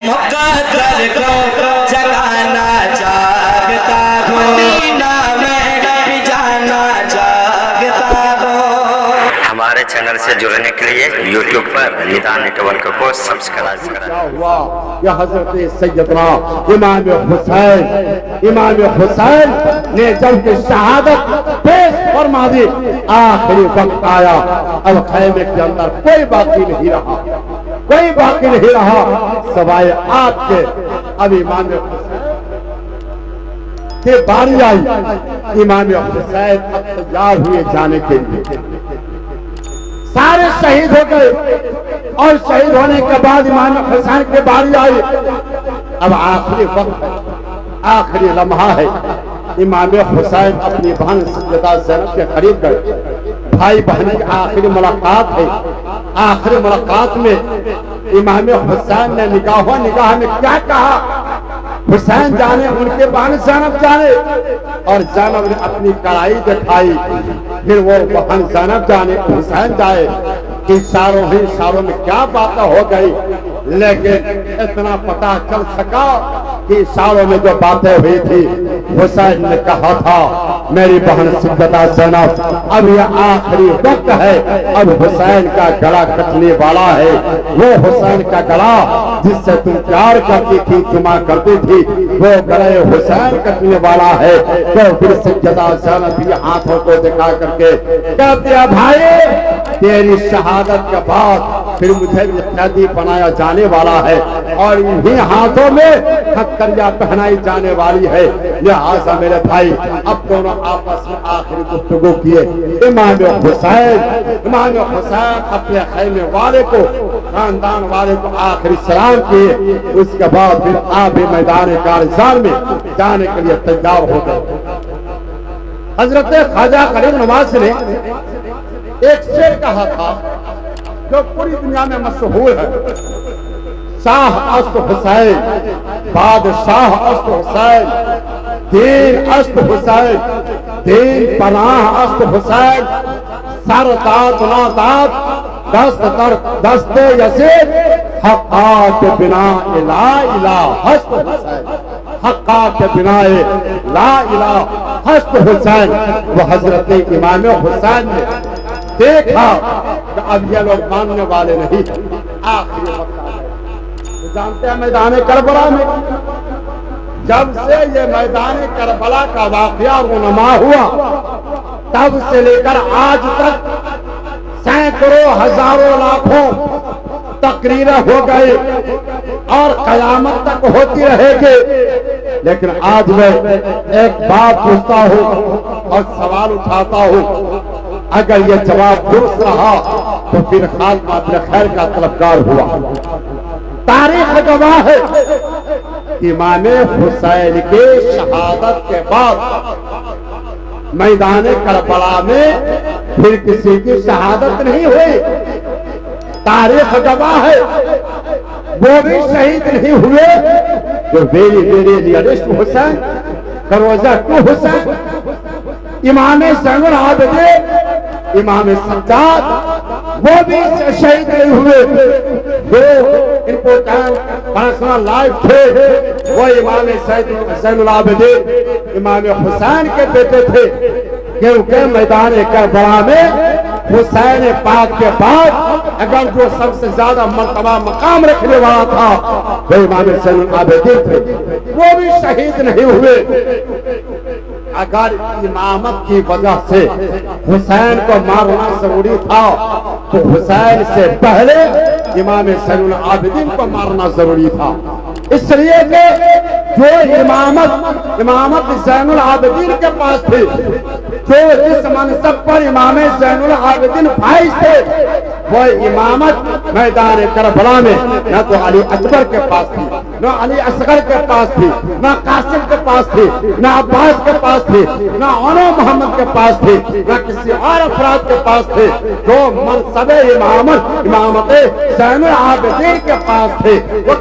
مقدر کو جگانا چاہتا ہوں، مدینہ میں بھی جانا چاہتا ہوں۔ ہمارے چینل سے جڑنے کے لیے یوٹیوب پر ندا نیٹورک کو سبسکرائب کریں۔ یا حضرت سیدنا امام حسین نے جب کہ شہادت پیش فرما دی، آخری وقت آیا، اب خیمے کے اندر کوئی باقی نہیں رہا، کوئی باقی نہیں رہا سوائے آپ کے۔ اب امام حسین کی باری آئی، امام حسین اب تیار ہوئے جانے کے لیے، سارے شہید ہو گئے، اور شہید ہونے کے بعد امام حسین کی باری آئی۔ اب آخری وقت ہے، آخری لمحہ ہے، امام حسین اپنی بہن سیدہ زینب کے قریب گئے، بھائی بہن کی آخری ملاقات ہے۔ آخری ملاقات میں امام حسین نے نگاہ میں کیا کہا؟ حسین جانے، ان کے بہن زینب جانے، اور زینب نے اپنی کڑائی دکھائی، پھر وہ بہن زینب جانے، حسین جائے۔ اشاروں میں کیا باتیں ہو گئی، لیکن اتنا پتہ چل سکا کہ اشاروں میں جو باتیں ہوئی تھی، حسین نے کہا تھا میری بہن سیدہ زینب اب یہ آخری وقت ہے، اب حسین کا گلا کٹنے والا ہے، وہ حسین کا گلا جس سے تم پیار کرتی تھی، جمع کرتی تھی، وہ گلے حسین کٹنے والا ہے۔ تو پھر سیدہ زینب بھی ہاتھوں کو دکھا کر کے کہتے ہیں بھائی تیری شہادت کے بعد پھر مجھے بھی قیدی بنایا جانے والا ہے، اور انہی ہاتھوں میں ہتھکڑیاں پہنائی جانے والی ہے، لہٰذا میرے بھائی اب دونوں آپس میں آخری گفتگو کیے۔ امام حسین اپنے خیمے والے کو، خاندان والے کو آخری سلام کیے، اس کے بعد پھر آپ بھی میدان کارزار میں جانے کے لیے تیار ہو گئے۔ حضرت خواجہ غریب نواز نے ایک شعر کہا تھا جو پوری دنیا میں مشہور ہے، شاہ است حسین، بادشاہ است حسین، دین است حسین، دین پناہ است حسین، سر داد ناداد دست در دست یزید، حقات بنا لا الہ ہست حسین، حقات بنا لا الہ ہست حسین۔ وہ حضرت امام حسین نے دیکھا کہ اب یہ لوگ ماننے والے نہیں، آخری وقت آ گئے۔ جانتے ہیں میدان کربلا میں جب سے یہ میدان کربلا کا واقعہ رونما ہوا، تب سے لے کر آج تک سینکڑوں ہزاروں لاکھوں تقریریں ہو گئی اور قیامت تک ہوتی رہے گی، لیکن آج میں ایک بات پوچھتا ہوں اور سوال اٹھاتا ہوں، اگر یہ جواب درست رہا تو پھر خالق اپنے خیر کا طلبگار ہوا۔ تاریخ گواہ ہے امام حسین کے شہادت کے بعد میدان کربلا میں پھر کسی کی شہادت نہیں ہوئی۔ تاریخ گواہ ہے وہ بھی شہید نہیں ہوئے جو ویری نیئرسٹ حسین، کروزہ ٹو حسین، امام زین العابدین، امام سجاد، وہ بھی شہید نہیں ہوئے۔ جو ان کو پرسنل لائف تھے وہ امام زین العابدین امام حسین کے بیٹے تھے، کیونکہ میدان کربلا میں حسین پاک کے بعد اگر جو سب سے زیادہ مرتبہ مقام رکھنے والا تھا وہ امام زین العابدین تھے، وہ بھی شہید نہیں ہوئے۔ اگر امامت کی وجہ سے حسین کو مارنا ضروری تھا تو حسین سے پہلے امام زین العابدین کو مارنا ضروری تھا، اس لیے کہ جو امامت زین العابدین کے پاس تھی، جو جس منصب پر امام زین العابدین فائز تھے، وہ امامت میدان کربلا میں نہ تو علی اکبر کے پاس تھی، نہ علی اصغر کے پاس تھی، نہ قاسم کے پاس تھی، نہ عباس کے پاس تھی، نہ عنو محمد کے پاس تھی، نہ کسی اور افراد کے پاس تھی۔ جو منصب امامت زین العابدین کے پاس تھے وہ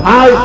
2.5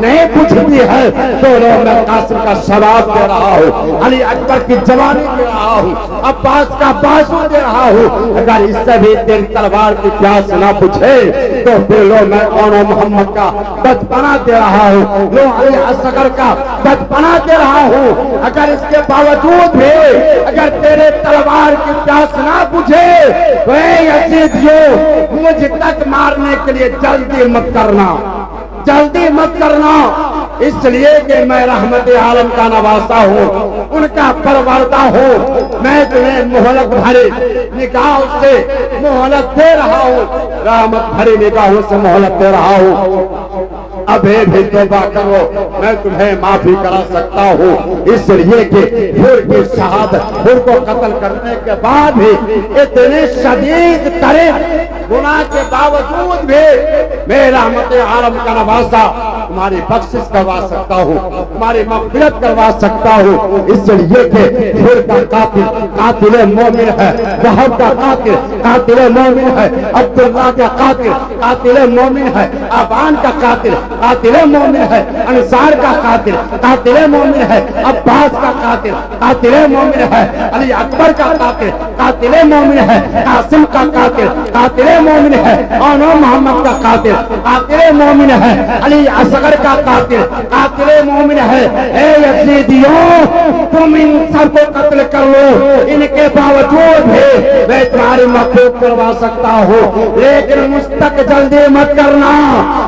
نہیں بجھتی ہے تو میں قاسم کا شراب دے رہا ہوں، علی اکبر کی جوانی دے رہا ہوں، عباس کا بازو دے رہا ہوں۔ اگر اس سے بھی تیری تلوار کی پیاس نہ بجھے تو پھر لو میں کون محمد کا بچپنا دے رہا ہوں، لو علی اصغر کا بچپنا دے رہا ہوں۔ اگر اس کے باوجود بھی اگر تیرے تلوار کی پیاس نہ بجھے تو اے یزیدیو مجھ تک مارنے کے لیے جلدی مت کرنا، جلدی مت کرنا، اس لیے کہ میں رحمت عالم کا نواسا ہوں، ان کا پروردہ ہوں۔ میں تمہیں مہلت بھری نگاہوں سے مہلت دے رہا ہوں، رحمت بھری نگاہوں سے مہلت دے رہا ہوں۔ ابھی بھی توبہ کرو، میں تمہیں معافی کرا سکتا ہوں، اس لیے کہ حور کی شہادت، حور کو قتل کرنے کے بعد بھی اتنے شدید ترین گناہ کے باوجود بھی میں رحمت عالم کا نواسا تمہاری بخشش کروا سکتا ہوں، تمہاری مغفرت کروا سکتا ہوں، اس لیے کہ حور کا قاتل قاتل مومن ہے، وہب کا قاتل قاتل مومن ہے، عبداللہ کا قاتل قاتل مومن ہے، ابان کا قاتل قاتل مومن ہے، انصار کا قاتل قاتل مومن ہے، عباس کا قاتل قاتل مومن ہے، علی اکبر کا قاتل قاتل مومن ہے، قاسم کا قاتل قاتل مومن ہے، اور محمد کا قاتل قاتل مومن ہے، علی اصغر کا قاتل قاتل مومن ہے۔ اے یزیدیوں تم ان سب کو قتل کر لو، ان کے باوجود بھی میں تمہاری مغفرت کروا سکتا ہوں، لیکن مجھ تک جلدی مت کرنا۔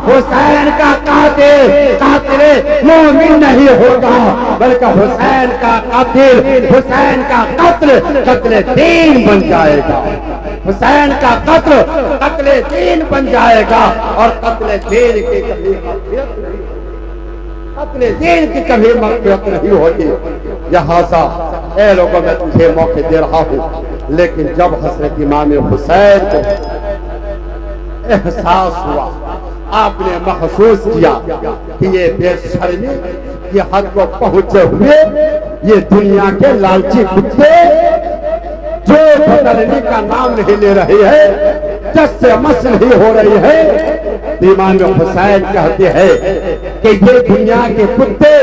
حسین کا قاتل قاتل مومن نہیں ہوگا، بلکہ حسین کا قاتل حسین کا قتل قتل دین بن جائے گا، حسین کا قتل قتل دین بن جائے گا، اور قتل دین کی کبھی مغفرت نہیں، قتل دین کی کبھی مغفرت نہیں ہوتی۔ لہذا اے لوگوں میں تجھے موقع دے رہا ہوں، لیکن جب حضرت امام حسین کو احساس ہوا، آپ نے محسوس کیا کہ یہ بے شرمی یہ حد کو پہنچے ہوئے یہ دنیا کے لالچی کتے جو بدلنے کا نام نہیں لے رہے ہیں، جس سے مس نہیں ہو رہی ہے، امام حسین کہتے ہیں کہ یہ دنیا کے کتے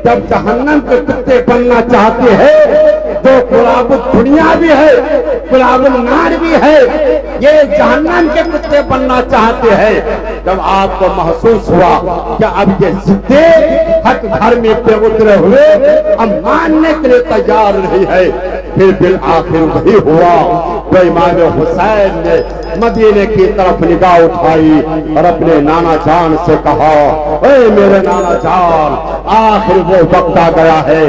جب جہنم کے کتے بننا چاہتے ہیں، جو قراب دنیا بھی ہے قراب النار بھی ہے، یہ جہنم کے کتے بننا چاہتے ہیں۔ جب آپ کو محسوس ہوا کہ اب یہ ضدے حق گھر میں پہ اترے ہوئے اب ماننے کے لیے تیار نہیں ہے، پھر بالآخر وہی ہوا تو امام حسین نے مدینے کی طرف نگاہ اٹھائی اور اپنے نانا جان سے کہا، اے میرے نانا جان، آخر وہ وقت آ گیا ہے،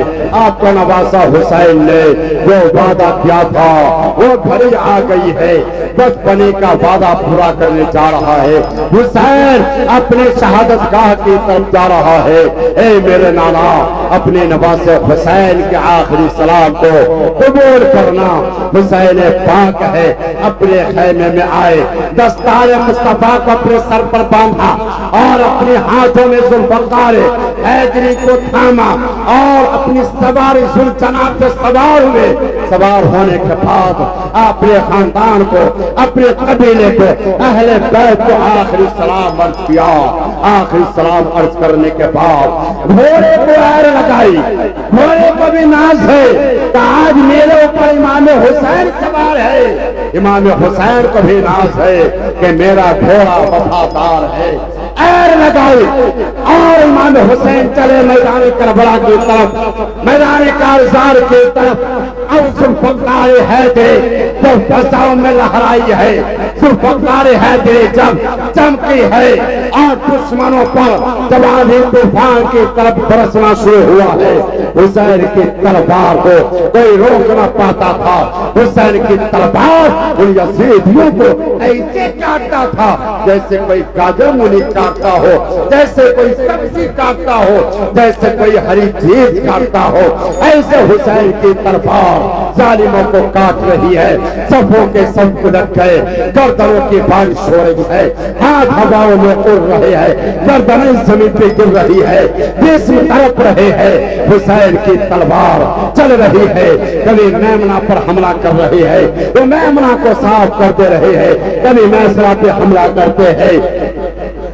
آپ کا نواسا حسین نے جو وعدہ کیا تھا وہ گھڑی آ گئی ہے، بچپنے کا وعدہ پورا کرنے جا رہا ہے، حسین اپنے شہادت گاہ کی طرف جا رہا ہے۔ اے میرے نانا، اپنے نواسے حسین کے آخری سلام کو قبول کرنا۔ حسین پاک ہے، اپنے خیمے میں آئے، دستار مصطفیٰ کو اپنے سر پر باندھا اور اپنے ہاتھوں میں ذوالفقار حیدری کو تھاما اور اپنی سواری ذوالجناح پہ سوار ہوئے۔ سوار ہونے کے بعد اپنے خاندان کو، اپنے قبیلے کو، اہل بیت کو آخری سلام عرض کیا۔ آخری سلام عرض کرنے کے بعد گھوڑے کو ایر لگائی، گھوڑے کو بھی ناز ہے کہ آج میرے اوپر امام حسین سوار ہے، امام حسین کو بھی ناز ہے کہ میرا گھوڑا وفادار ہے۔ ایر لگائی اور امام حسین چلے میدان کربلا کی طرف، میدان کارزار کی طرف۔ اب ذوالفقار حیدری جو فضاؤں میں لہرائی ہے، ذوالفقار حیدری جب چمکی ہے اور دشمنوں پر جوانی طوفان کی طرف برسنا شروع ہوا ہے، حسین کی تلوار کو کوئی روک نہ پاتا تھا۔ حسین کی تلوار ان یزیدیوں کو ایسے کاٹتا تھا جیسے کوئی گاجر مولی کاٹتا ہو، جیسے کوئی سبزی کاٹتا ہو، جیسے کوئی ہری چیز کاٹتا ہو، ایسے حسین کی تلوار ظالموں کو کاٹ رہی ہے۔ صفوں کے سب الٹ گئے، گردنوں کی بارش ہو رہی ہے، ہاتھ ہواؤں میں اڑ رہے ہیں، گردنیں زمین پہ گر رہی ہے، جسم تڑپ رہے ہیں۔ حسین کی تلوار چل رہی ہے، کبھی میمنہ پر حملہ کر رہی ہے، وہ میمنہ کو صاف کر دے رہے ہیں، کبھی میسرہ پہ حملہ کرتے ہیں۔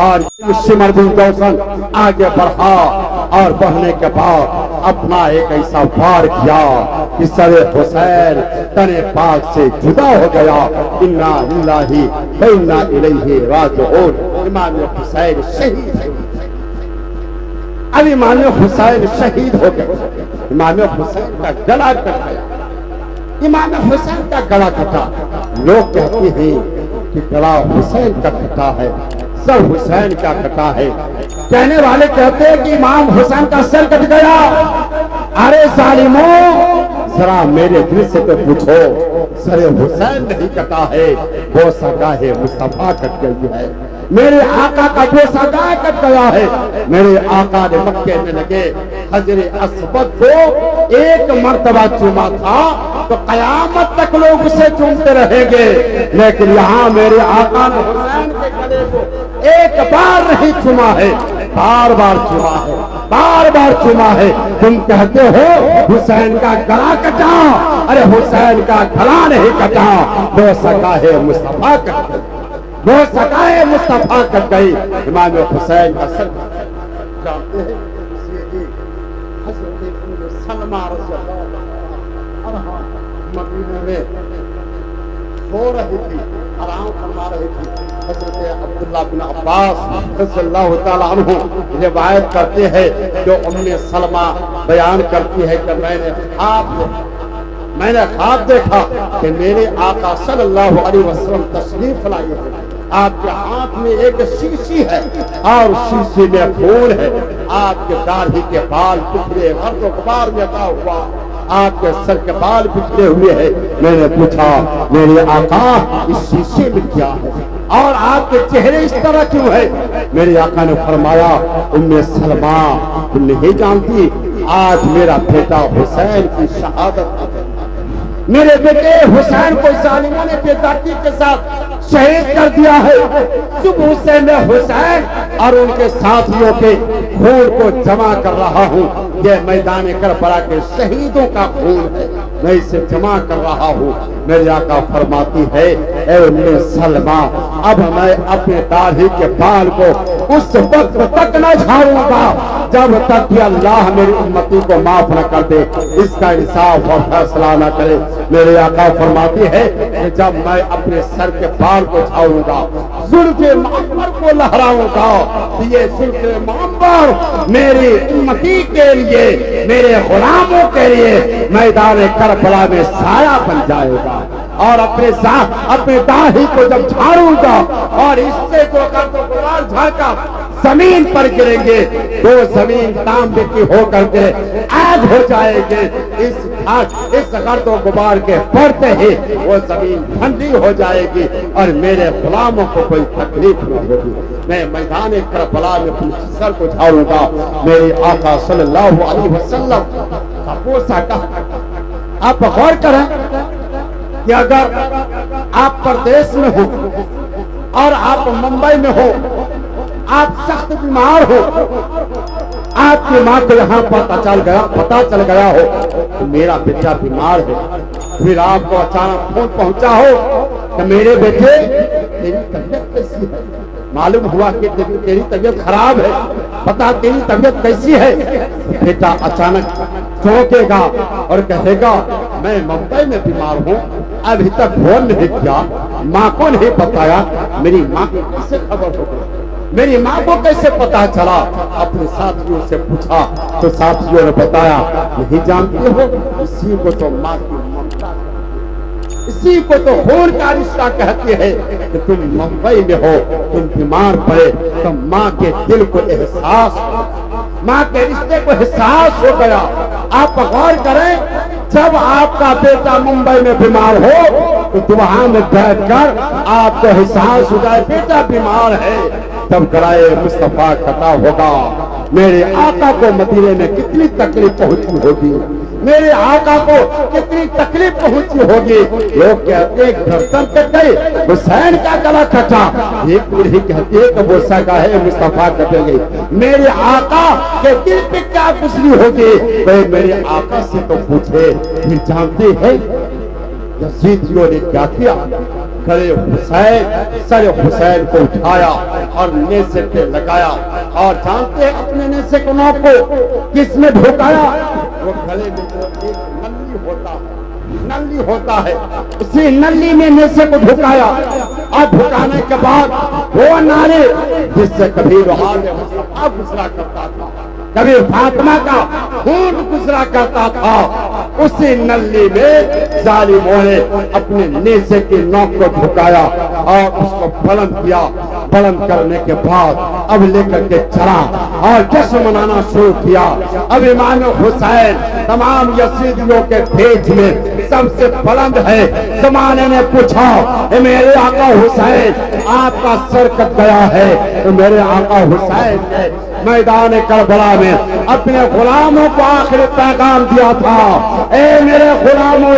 اور شمر بن جوشن آگے بڑھا اور بڑھنے کے بعد اپنا ایک ایسا وار کیا کہ سر حسین تن پاک سے جدا ہو گیا. انا للہ و انا الیہ راجعون. امام حسین شہید ہے. اب امام حسین شہید ہو گئے. امام حسین کا گلا کٹ گیا. امام حسین کا گلا کٹا. لوگ کہتے ہیں کہ گلا حسین کا کٹا ہے, سر حسین کا کٹا ہے. کہنے والے کہتے ہیں کہ امام حسین کا سر کٹ گیا. ارے ظالموں, ذرا میرے دل سے تو پوچھو, سر حسین نہیں کٹا ہے, وہ سگاہ مصطفیٰ کٹ گئی ہے. میرے آقا کا جو سگاہ کٹ گیا ہے. میرے آقا نے مکے میں لگے حجر اسود کو ایک مرتبہ چوما تھا تو قیامت تک لوگ اسے چومتے رہیں گے, لیکن یہاں میرے آقا نے حسین کے گلے کو ایک بار نہیں چوما ہے, بار بار چوما ہے, بار بار چوما ہے. تم کہتے ہو حسین کا گلا کٹا, ارے حسین کا گلا نہیں کٹا, وہ سگاہ مصطفیٰ کٹ گئی, وہ سگاہ مصطفیٰ کٹ گئی. امام حسین کا سر جانتے ہیں حضرت ام سلمہ رضی اللہ عنہا مدینے میں سو رہی تھی, آرام فرما رہی تھی. حضرت عبداللہ بن عباس رضی اللہ تعالیٰ عنہ روایت کرتے ہیں جو ام سلمہ بیان کرتی ہے کہ میں نے خواب دیکھا کہ میرے آقا صلی اللہ علیہ وسلم تشریف لائے ہیں. آپ کے ہاتھ میں ایک شیشی ہے اور شیشی میں خون ہے. آپ کے داڑھی کے بال بکھرے غرض و غبار میں لگا ہوا, آپ کے سر کے بال بکھرے ہوئے ہیں. میں نے پوچھا میرے آقا اس شیشے میں کیا ہے اور آپ کے چہرے اس طرح کیوں ہے؟ میرے آقا نے فرمایا ام سلمہ تم نہیں جانتی, آج میرا بیٹا حسین کی شہادت ہے. میرے بیٹے حسین کو ظالموں نے بے دردی کے ساتھ شہید کر دیا ہے. صبح سے میں حسین اور ان کے ساتھیوں کے خون کو جمع کر رہا ہوں. یہ میدان کربلا کے شہیدوں کا خون ہے, میں اسے جمع کر رہا ہوں. میرے آقا فرماتی ہے اے ام سلمہ اب میں اپنے داڑھی کے بال کو اس وقت تک نہ جھاڑوں گا جب تک کہ اللہ میری امتی کو معاف نہ کر دے, اس کا انصاف اور فیصلہ نہ کرے. میرے آقا فرماتی ہے کہ جب میں اپنے سر کے بال کو جھاڑوں گا, زلف معمر کو لہراؤں گا, یہ زلف معمر میری امتی کے لیے, میرے غلاموں کے لیے میدان کربلا میں سایہ بن جائے گا. اور اپنے داڑھی کو جب جھاڑوں گا اور اس سے جو گرد و غبار جھاڑا زمین پر گریں گے, وہ زمین تانبے کی ہو کر کے آگ ہو جائے گے. اس گرد و غبار کے پڑتے ہی وہ زمین ٹھنڈی ہو جائے گی اور میرے غلاموں کو کوئی تکلیف نہ ہوگی. میں میدان کربلا میں اپنے سر کو جھاڑوں گا. میرے آقا صلی اللہ علیہ وسلم کا بوسہ کہا. آپ غور کریں کہ اگر آپ پردیس میں ہو اور آپ ممبئی میں ہو, آپ سخت بیمار ہو, آپ کی ماں کو یہاں پتا چل گیا ہو کہ میرا بیٹا بیمار ہے, پھر آپ کو اچانک فون پہنچا ہو کہ میرے بیٹے تیری طبیعت کیسی ہے, معلوم ہوا کہ تیری طبیعت خراب ہے, بتا تیری طبیعت کیسی ہے. بیٹا اچانک چونکے گا اور کہے گا میں ممبئی میں بیمار ہوں, ابھی تک فون نہیں کیا, ماں کو نہیں بتایا. میری ماں کو کیسے خبر ہو گئی, میری ماں کو کیسے پتا چلا؟ اپنے ساتھیوں سے پوچھا تو ساتھیوں نے بتایا نہیں جانتے ہو, اسی کو تو ماں کی ممتا, اسی کو تو خون کا رشتہ کہتے ہیں کہ تم ممبئی میں ہو, تم بیمار پڑے تو ماں کے دل کو احساس, ماں کے رشتے کو احساس ہو گیا. آپ غور کریں جب آپ کا بیٹا ممبئی میں بیمار ہو تو وہاں میں بیٹھ کر آپ کو احساس ہو جائے بیٹا بیمار ہے, تب گلائے مصطفیٰ کٹا ہوگا. میرے آقا کو مدینے میں کتنی تکلیف پہنچی ہوگی, میرے آقا کو کتنی تکلیف پہنچی ہوگی. لوگ کہتے ہیں گردن کٹ گئی, حسین کا گلا کٹا, ایک بوڑھی کہتی ہے کہ وہ سگاہ مصطفیٰ کٹے گئی. میرے آقا کے دل پہ کیا گزری ہوگی, وہ میرے آقا سے تو پوچھے. پھر جانتے ہیں یزیدیوں نے کیا کیا, کھڑے حسین سر حسین کو اٹھایا اور نیزے پہ لگایا، اور جانتے ہیں اپنے نیزے کو نوک کو کس میں ڈھکایا؟ وہ گلے میں جو ایک نلی ہوتا ہے اسی نلی میں نیزے کو ڈھکایا، اور ڈھکانے کے بعد وہ نعرے جس سے کبھی روحان مصطفیٰ گزرا کرتا تھا، کبھی فاطمہ کا خون گزرا کرتا تھا، اسی نلی میں ظالموں نے اپنے نیزے کی نوک کو جھکایا اور اس کو بلند کیا۔ بلند کرنے کے بعد اب لے کر کے چلا اور جشن منانا شروع کیا۔ اب امام حسین تمام یزیدیوں کے بھیج میں سب سے بلند ہے۔ زمانے نے پوچھا اے میرے آقا حسین آپ کا سر کٹ گیا ہے، تو میرے آقا حسین نے میدان کربلا میں اپنے غلاموں کو آخری پیغام دیا تھا، اے میرے غلاموں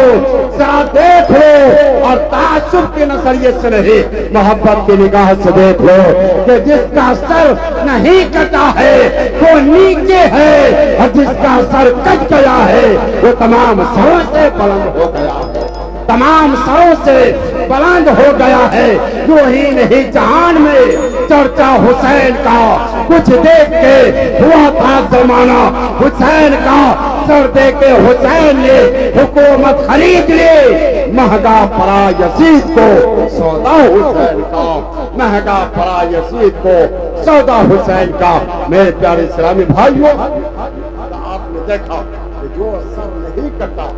ذرا دیکھ لو، اور تعصب کے نظریے سے نہیں محبت کی نگاہ سے دیکھ لو کہ جس کا سر نہیں کٹا ہے وہ نیچے ہے، اور جس کا سر کٹ گیا ہے وہ تمام سروں سے بلند ہو گیا ہے، تمام سروں سے بلند ہو گیا ہے۔ جو ہی نہیں جہان میں چرچا حسین کا کچھ دیکھ کے ہوا تھا زمانہ، حسین کا سر دے کے حسین نے حکومت خرید لی، مہنگا پڑا یزید کو سودا حسین کا، مہنگا پڑا یزید کو سودا حسین کا۔ میرے پیارے اسلامی بھائیوں، آپ نے دیکھا کہ جو سر نہیں کٹا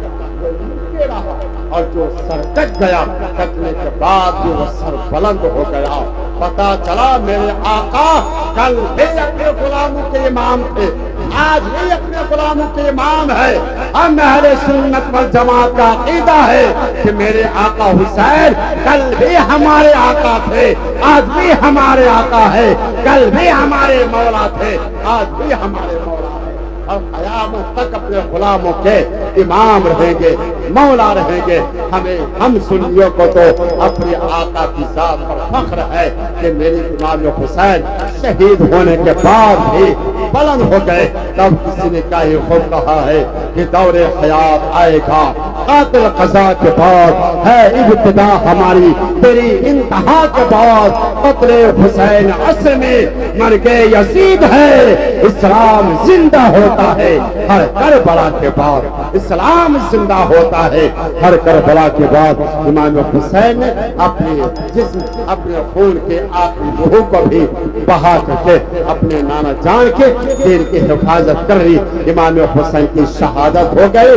وہ نیچے رہا، اور جو سر کٹ گیا کٹنے کے بعد بھی وہ سر بلند ہو گیا۔ پتا چلا میرے آقا کل بھی اپنے غلاموں کے امام تھے، آج بھی اپنے غلاموں کے امام ہے۔ ہم اہل سنت والجماعت کا عقیدہ ہے کہ میرے آقا حسین کل بھی ہمارے آقا تھے، آج بھی ہمارے آقا ہے، کل بھی ہمارے مولا تھے، آج بھی ہمارے مولا ہے، اور قیامت تک اپنے غلاموں کے امام رہیں گے، مولا رہیں گے۔ ہم سنیوں کو تو اپنے آقا کی ذات پر فخر ہے کہ میرے امام حسین شہید ہونے کے بعد بھی بلند ہو گئے۔ تب کسی نے کیا ہی خوب کہا ہے کہ دور حیات آئے گا، قاتل قضا کے بعد ہے ابتدا ہماری، تیری انتہا کے بعد قتل حسین عصر میں مرگ یزید ہے۔ اسلام زندہ ہوتا ہے ہر کربلا کے بعد، اسلام زندہ ہوتا ہے ہر کربلا کے بعد۔ امام حسین نے اپنے جسم اپنے خون کے آخری لہو کو بھی بہا کر کے اپنے نانا جان کے دین کی حفاظت کر لی۔ امام حسین کی شہادت ہو گئی۔